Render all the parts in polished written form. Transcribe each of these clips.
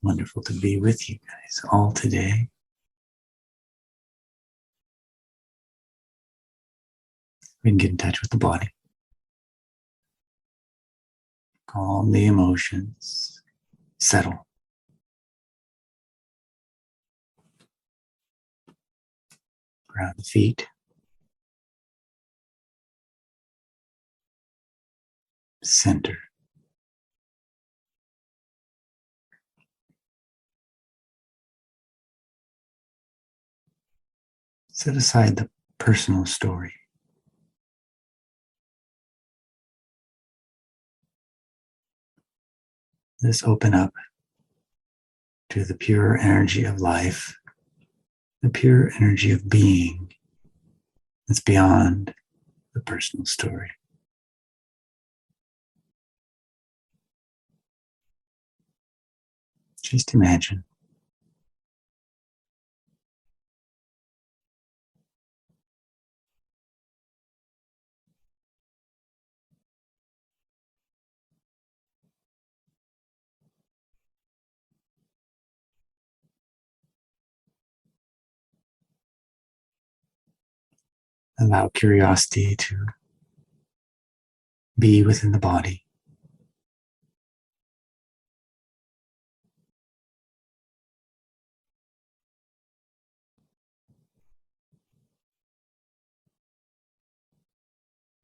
Wonderful to be with you guys all today. We can get in touch with the body. Calm the emotions. Settle. Ground the feet. Center. Set aside the personal story. Let's open up to the pure energy of life, the pure energy of being that's beyond the personal story. Just imagine. Allow curiosity to be within the body.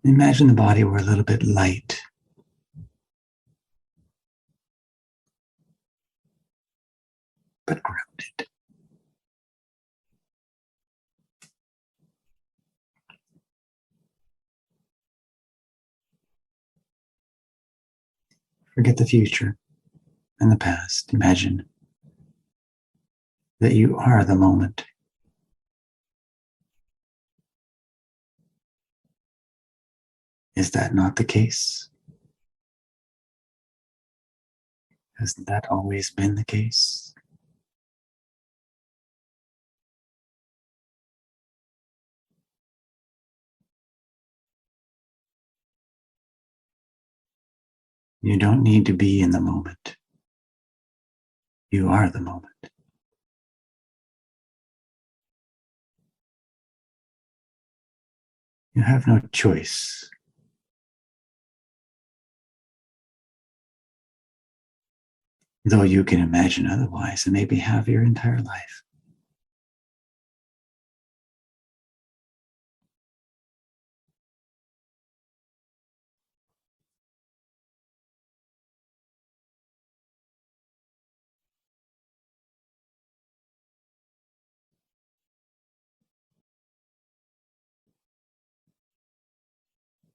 Imagine the body were a little bit light. But grounded. Forget the future and the past. Imagine that you are the moment. Is that not the case? Hasn't that always been the case? You don't need to be in the moment. You are the moment. You have no choice. Though you can imagine otherwise and maybe have your entire life.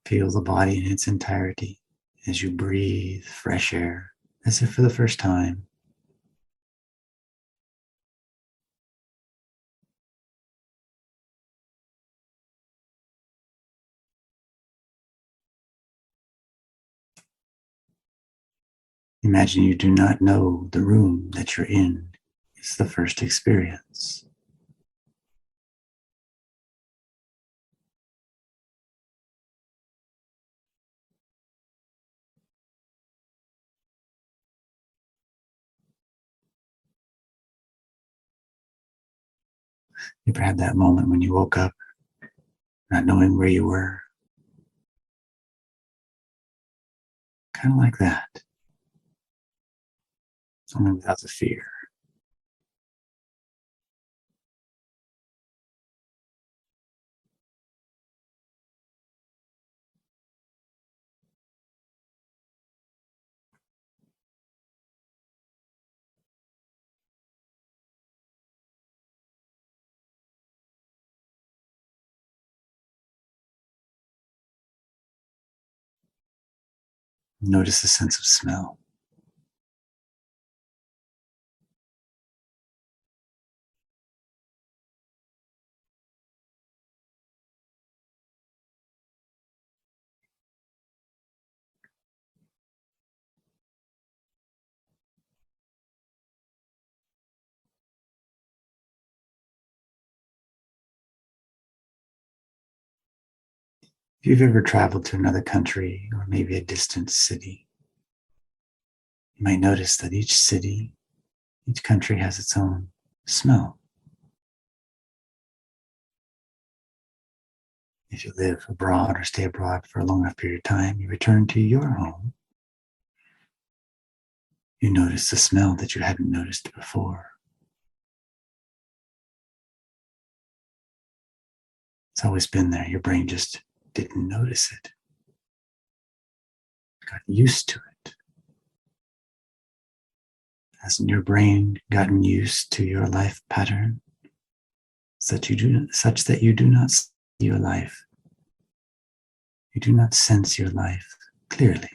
Feel the body in its entirety as you breathe fresh air, as if for the first time. Imagine you do not know the room that you're in. It's the first experience. You ever had that moment when you woke up, not knowing where you were? Kind of like that. Only without the fear. Notice the sense of smell. If you've ever traveled to another country or maybe a distant city, you might notice that each city Each country has its own smell. If you live abroad or stay abroad for a long enough period of time, you return to your home. You notice the smell that you hadn't noticed before. It's always been there. Your brain just didn't notice it. Got used to it. Hasn't your brain gotten used to your life pattern such that you do not see your life? You do not sense your life clearly.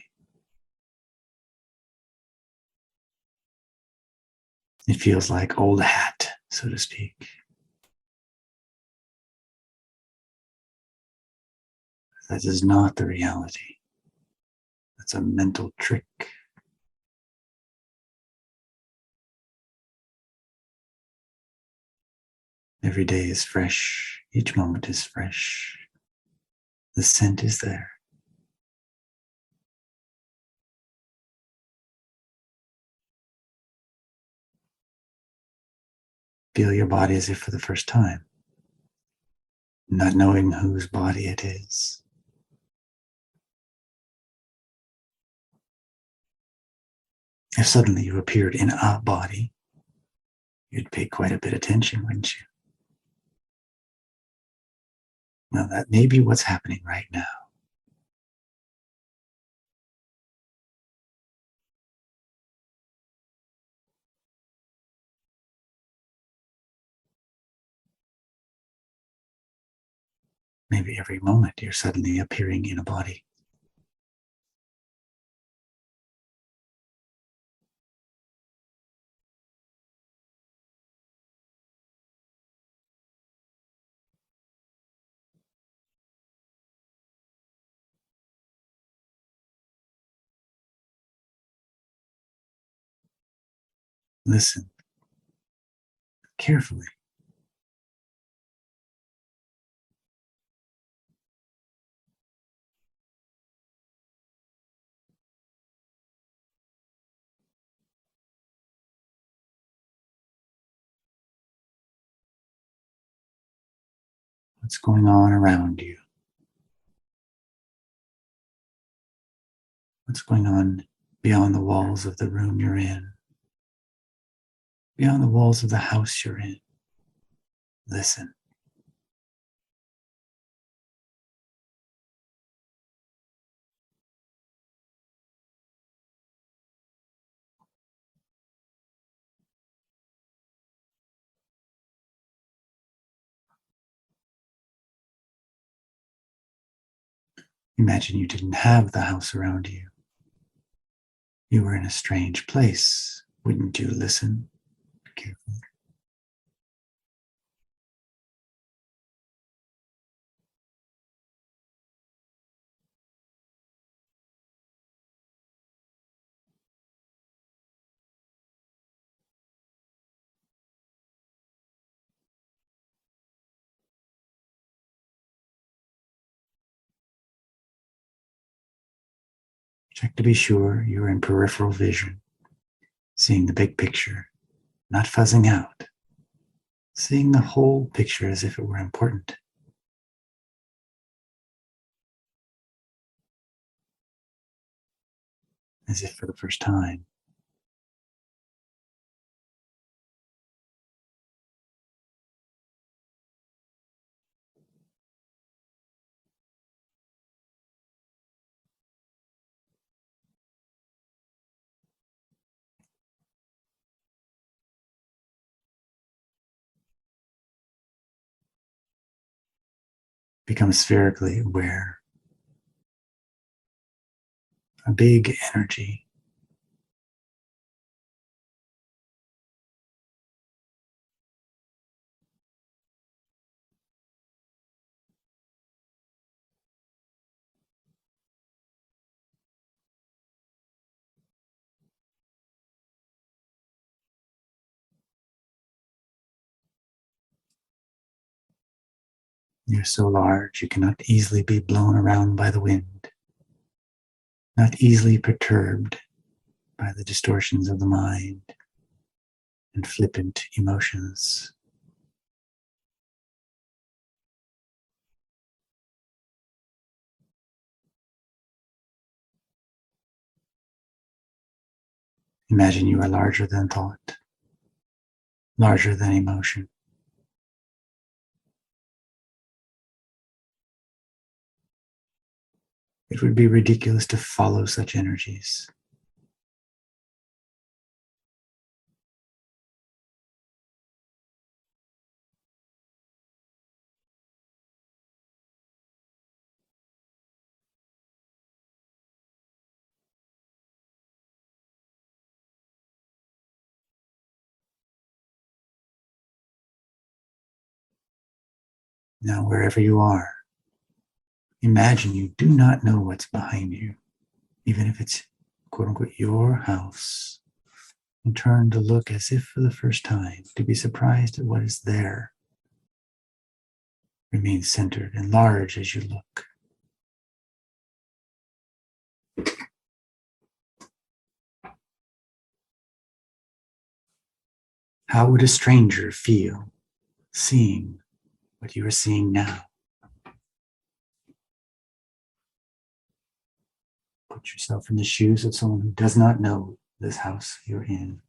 It feels like old hat, so to speak. That is not the reality. That's a mental trick. Every day is fresh. Each moment is fresh. The scent is there. Feel your body as if for the first time, not knowing whose body it is. If suddenly you appeared in a body, you'd pay quite a bit of attention, wouldn't you? Well, that may be what's happening right now. Maybe every moment you're suddenly appearing in a body. Listen carefully. What's going on around you? What's going on beyond the walls of the room you're in? Beyond the walls of the house you're in? Listen. Imagine you didn't have the house around you. You were in a strange place. Wouldn't you listen carefully? Check to be sure you're in peripheral vision, seeing the big picture, not fuzzing out, seeing the whole picture as if it were important. As if for the first time. Become spherically aware. A big energy. You're so large you cannot easily be blown around by the wind, not easily perturbed by the distortions of the mind. and flippant emotions. Imagine you are larger than thought, larger than emotion. It would be ridiculous to follow such energies. Now, wherever you are, imagine you do not know what's behind you, even if it's quote unquote your house, and turn to look as if for the first time, to be surprised at what is there. Remain centered and large as you look. How would a stranger feel seeing what you are seeing now? Put yourself in the shoes of someone who does not know this house you're in.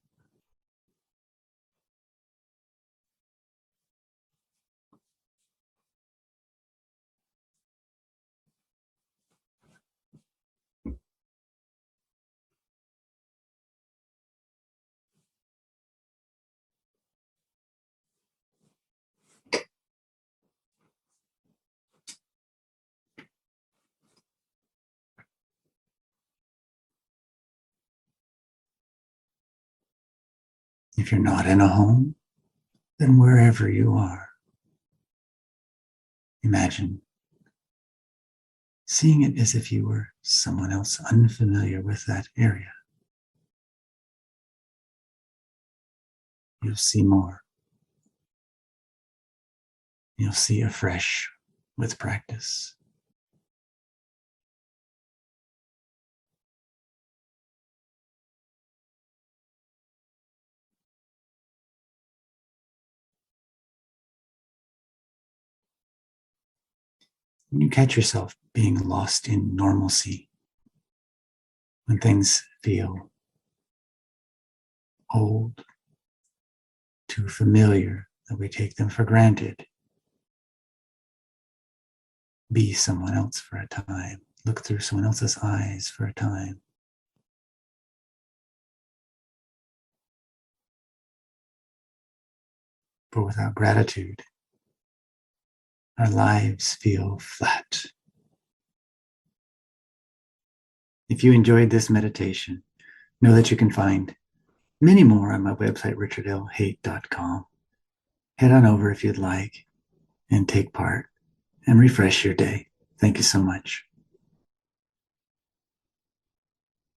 If you're not in a home, then wherever you are, imagine seeing it as if you were someone else unfamiliar with that area. You'll see more. You'll see afresh with practice. When you catch yourself being lost in normalcy, when things feel old, too familiar, that we take them for granted, be someone else for a time. Look through someone else's eyes for a time. For without gratitude, our lives feel flat. If you enjoyed this meditation, know that you can find many more on my website, richardlhaight.com. Head on over if you'd like and take part and refresh your day. Thank you so much.